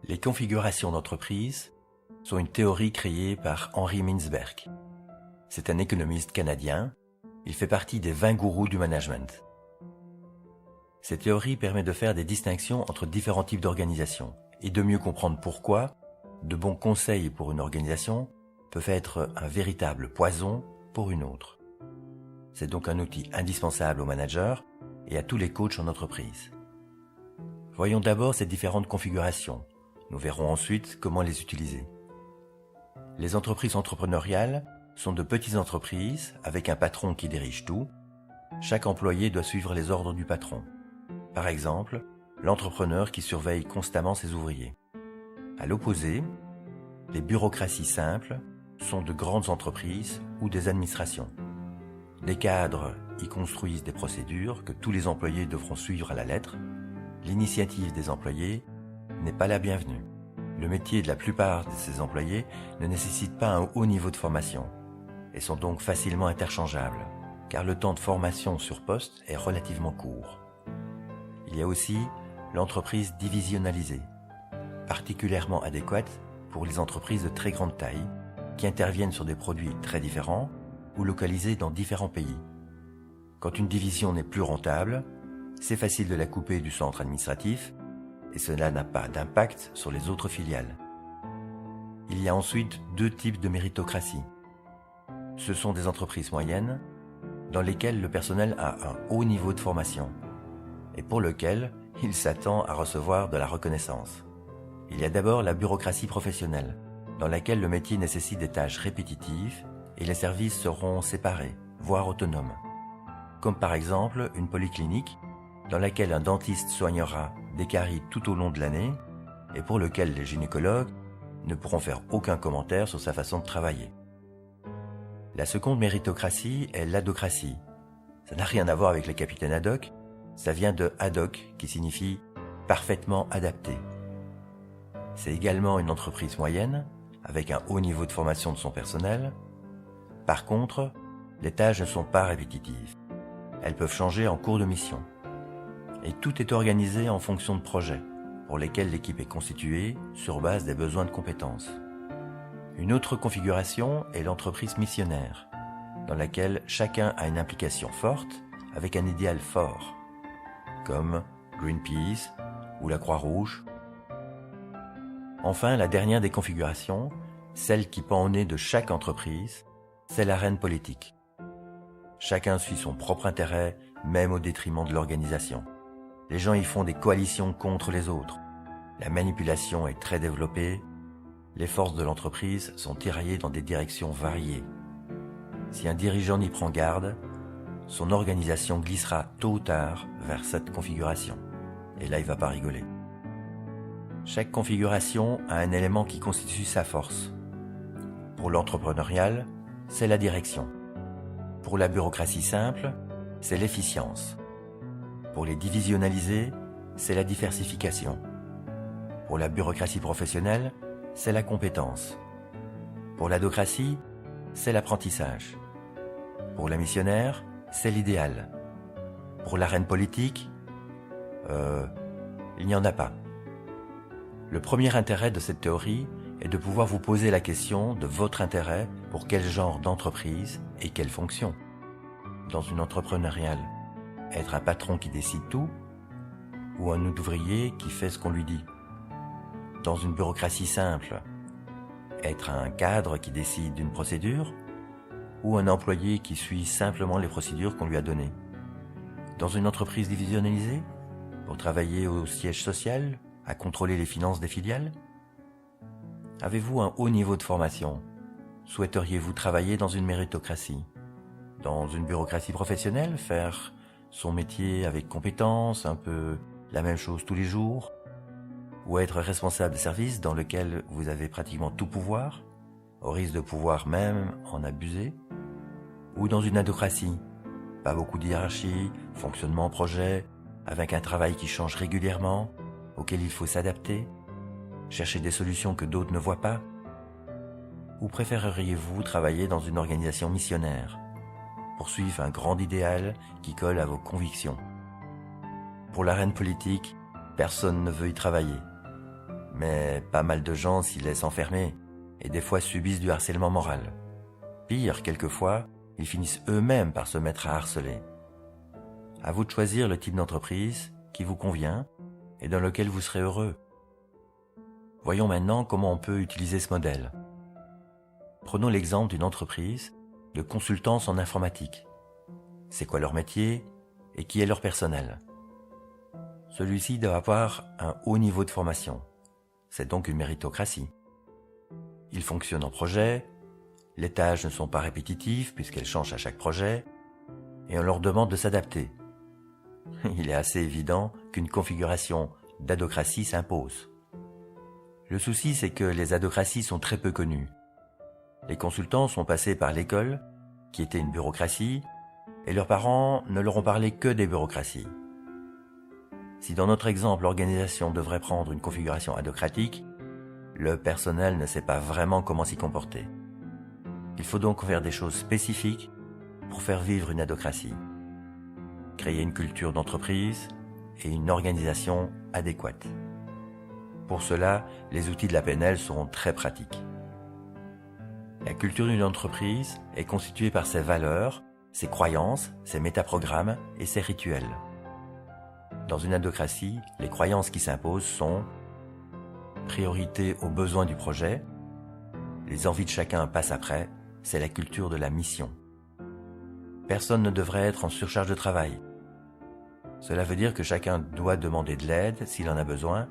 Les configurations d'entreprise sont une théorie créée par Henry Mintzberg. C'est un économiste canadien. Il fait partie des 20 gourous du management. Cette théorie permet de faire des distinctions entre différents types d'organisations et de mieux comprendre pourquoi de bons conseils pour une organisation peuvent être un véritable poison pour une autre. C'est donc un outil indispensable aux managers et à tous les coachs en entreprise. Voyons d'abord ces différentes configurations. Nous verrons ensuite comment les utiliser. Les entreprises entrepreneuriales sont de petites entreprises avec un patron qui dirige tout. Chaque employé doit suivre les ordres du patron. Par exemple, l'entrepreneur qui surveille constamment ses ouvriers. À l'opposé, les bureaucraties simples sont de grandes entreprises ou des administrations. Les cadres y construisent des procédures que tous les employés devront suivre à la lettre. L'initiative des employés n'est pas la bienvenue. Le métier de la plupart de ces employés ne nécessite pas un haut niveau de formation et sont donc facilement interchangeables, car le temps de formation sur poste est relativement court. Il y a aussi l'entreprise divisionnalisée, particulièrement adéquate pour les entreprises de très grande taille qui interviennent sur des produits très différents ou localisés dans différents pays. Quand une division n'est plus rentable, c'est facile de la couper du centre administratif et cela n'a pas d'impact sur les autres filiales. Il y a ensuite deux types de méritocratie. Ce sont des entreprises moyennes dans lesquelles le personnel a un haut niveau de formation et pour lequel il s'attend à recevoir de la reconnaissance. Il y a d'abord la bureaucratie professionnelle, dans laquelle le métier nécessite des tâches répétitives et les services seront séparés, voire autonomes. Comme par exemple une polyclinique dans laquelle un dentiste soignera des caries tout au long de l'année et pour lequel les gynécologues ne pourront faire aucun commentaire sur sa façon de travailler. La seconde méritocratie est l'adocratie. Ça n'a rien à voir avec les capitaines ad hoc, ça vient de ad hoc qui signifie parfaitement adapté. C'est également une entreprise moyenne avec un haut niveau de formation de son personnel. Par contre, les tâches ne sont pas répétitives. Elles peuvent changer en cours de mission. Et tout est organisé en fonction de projets, pour lesquels l'équipe est constituée sur base des besoins de compétences. Une autre configuration est l'entreprise missionnaire, dans laquelle chacun a une implication forte avec un idéal fort, comme Greenpeace ou la Croix-Rouge. Enfin, la dernière des configurations, celle qui pend au nez de chaque entreprise, c'est l'arène politique. Chacun suit son propre intérêt, même au détriment de l'organisation. Les gens y font des coalitions contre les autres. La manipulation est très développée. Les forces de l'entreprise sont tiraillées dans des directions variées. Si un dirigeant n'y prend garde, son organisation glissera tôt ou tard vers cette configuration. Et là, il ne va pas rigoler. Chaque configuration a un élément qui constitue sa force. Pour l'entrepreneurial, c'est la direction. Pour la bureaucratie simple, c'est l'efficience. Pour les divisionnalisés, c'est la diversification. Pour la bureaucratie professionnelle, c'est la compétence. Pour l'adocratie, c'est l'apprentissage. Pour la missionnaire, c'est l'idéal. Pour l'arène politique, il n'y en a pas. Le premier intérêt de cette théorie est de pouvoir vous poser la question de votre intérêt pour quel genre d'entreprise et quelle fonction. Dans une entrepreneuriale, être un patron qui décide tout ou un ouvrier qui fait ce qu'on lui dit. Dans une bureaucratie simple, être un cadre qui décide d'une procédure ou un employé qui suit simplement les procédures qu'on lui a données. Dans une entreprise divisionnalisée, pour travailler au siège social, à contrôler les finances des filiales. Avez-vous un haut niveau de formation? Souhaiteriez-vous travailler dans une méritocratie? Dans une bureaucratie professionnelle, faire son métier avec compétence, un peu la même chose tous les jours? Ou être responsable de service dans lequel vous avez pratiquement tout pouvoir, au risque de pouvoir même en abuser? Ou dans une adocratie, pas beaucoup de hiérarchie, fonctionnement en projet, avec un travail qui change régulièrement, auquel il faut s'adapter, chercher des solutions que d'autres ne voient pas? Ou préféreriez-vous travailler dans une organisation missionnaire, poursuivre un grand idéal qui colle à vos convictions? Pour l'arène politique, personne ne veut y travailler. mais pas mal de gens s'y laissent enfermer et des fois subissent du harcèlement moral. Pire, quelquefois, ils finissent eux-mêmes par se mettre à harceler. À vous de choisir le type d'entreprise qui vous convient et dans lequel vous serez heureux. Voyons maintenant comment on peut utiliser ce modèle. Prenons l'exemple d'une entreprise de consultance en informatique. C'est quoi leur métier et qui est leur personnel? Celui-ci doit avoir un haut niveau de formation. C'est donc une méritocratie. Il fonctionne en projet, les tâches ne sont pas répétitives puisqu'elles changent à chaque projet, et on leur demande de s'adapter. Il est assez évident qu'une configuration d'adocratie s'impose. Le souci, c'est que les adocraties sont très peu connues. Les consultants sont passés par l'école, qui était une bureaucratie, et leurs parents ne leur ont parlé que des bureaucraties. Si dans notre exemple l'organisation devrait prendre une configuration adocratique, le personnel ne sait pas vraiment comment s'y comporter. Il faut donc faire des choses spécifiques pour faire vivre une adocratie. Créer une culture d'entreprise et une organisation adéquate. Pour cela, les outils de la PNL seront très pratiques. La culture d'une entreprise est constituée par ses valeurs, ses croyances, ses métaprogrammes et ses rituels. Dans une adocratie, les croyances qui s'imposent sont priorité aux besoins du projet, les envies de chacun passent après, c'est la culture de la mission. Personne ne devrait être en surcharge de travail. Cela veut dire que chacun doit demander de l'aide s'il en a besoin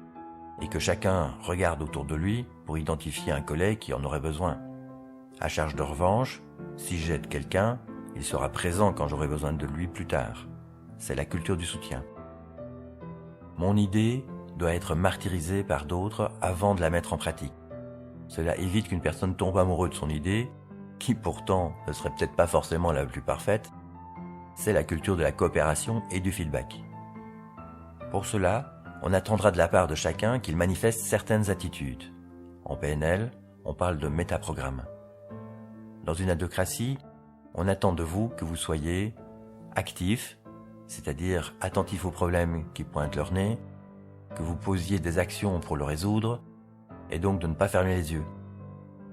et que chacun regarde autour de lui pour identifier un collègue qui en aurait besoin. À charge de revanche, si j'aide quelqu'un, il sera présent quand j'aurai besoin de lui plus tard. C'est la culture du soutien. Mon idée doit être martyrisée par d'autres avant de la mettre en pratique. Cela évite qu'une personne tombe amoureuse de son idée, qui pourtant ne serait peut-être pas forcément la plus parfaite. C'est la culture de la coopération et du feedback. Pour cela, on attendra de la part de chacun qu'il manifeste certaines attitudes. En PNL, on parle de métaprogramme. Dans une adocratie, on attend de vous que vous soyez actif, c'est-à-dire attentif aux problèmes qui pointent leur nez, que vous posiez des actions pour le résoudre, et donc de ne pas fermer les yeux.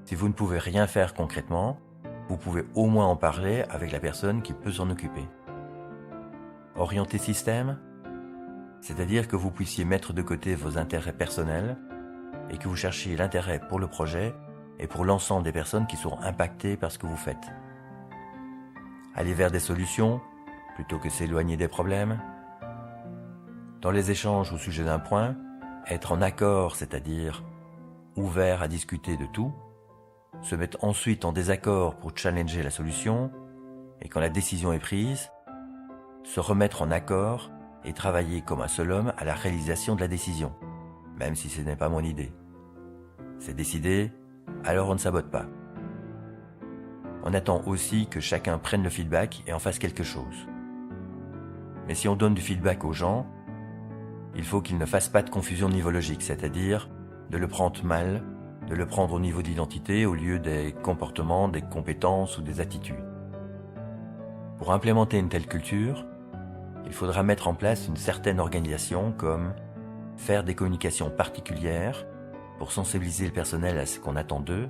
Si vous ne pouvez rien faire concrètement, vous pouvez au moins en parler avec la personne qui peut s'en occuper. Orienter système, c'est-à-dire que vous puissiez mettre de côté vos intérêts personnels et que vous cherchiez l'intérêt pour le projet et pour l'ensemble des personnes qui seront impactées par ce que vous faites. Aller vers des solutions plutôt que s'éloigner des problèmes. Dans les échanges au sujet d'un point, être en accord, c'est-à-dire ouvert à discuter de tout, se mettre ensuite en désaccord pour challenger la solution, et quand la décision est prise, se remettre en accord et travailler comme un seul homme à la réalisation de la décision, même si ce n'est pas mon idée. C'est décidé, alors on ne sabote pas. On attend aussi que chacun prenne le feedback et en fasse quelque chose. Mais si on donne du feedback aux gens, il faut qu'ils ne fassent pas de confusion nivologique, c'est-à-dire de le prendre mal, de le prendre au niveau d'identité au lieu des comportements, des compétences ou des attitudes. Pour implémenter une telle culture, il faudra mettre en place une certaine organisation comme faire des communications particulières pour sensibiliser le personnel à ce qu'on attend d'eux,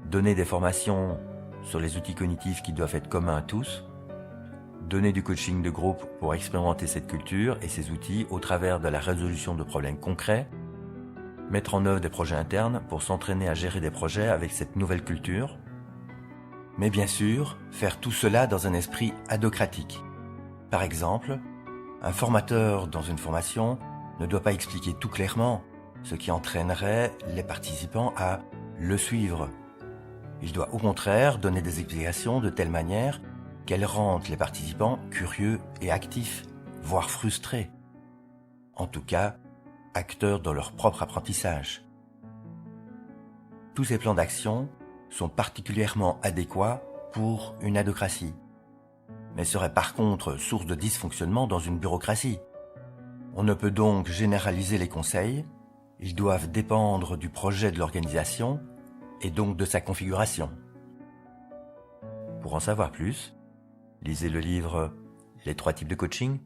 donner des formations sur les outils cognitifs qui doivent être communs à tous, donner du coaching de groupe pour expérimenter cette culture et ces outils au travers de la résolution de problèmes concrets, mettre en œuvre des projets internes pour s'entraîner à gérer des projets avec cette nouvelle culture, mais bien sûr, faire tout cela dans un esprit adocratique. Par exemple, un formateur dans une formation ne doit pas expliquer tout clairement, ce qui entraînerait les participants à le suivre. Il doit au contraire donner des explications de telle manière qu'elles rendent les participants curieux et actifs, voire frustrés. En tout cas, acteurs dans leur propre apprentissage. Tous ces plans d'action sont particulièrement adéquats pour une adocratie, mais seraient par contre source de dysfonctionnement dans une bureaucratie. On ne peut donc généraliser les conseils, ils doivent dépendre du projet de l'organisation et donc de sa configuration. Pour en savoir plus, lisez le livre « Les 3 types de coaching »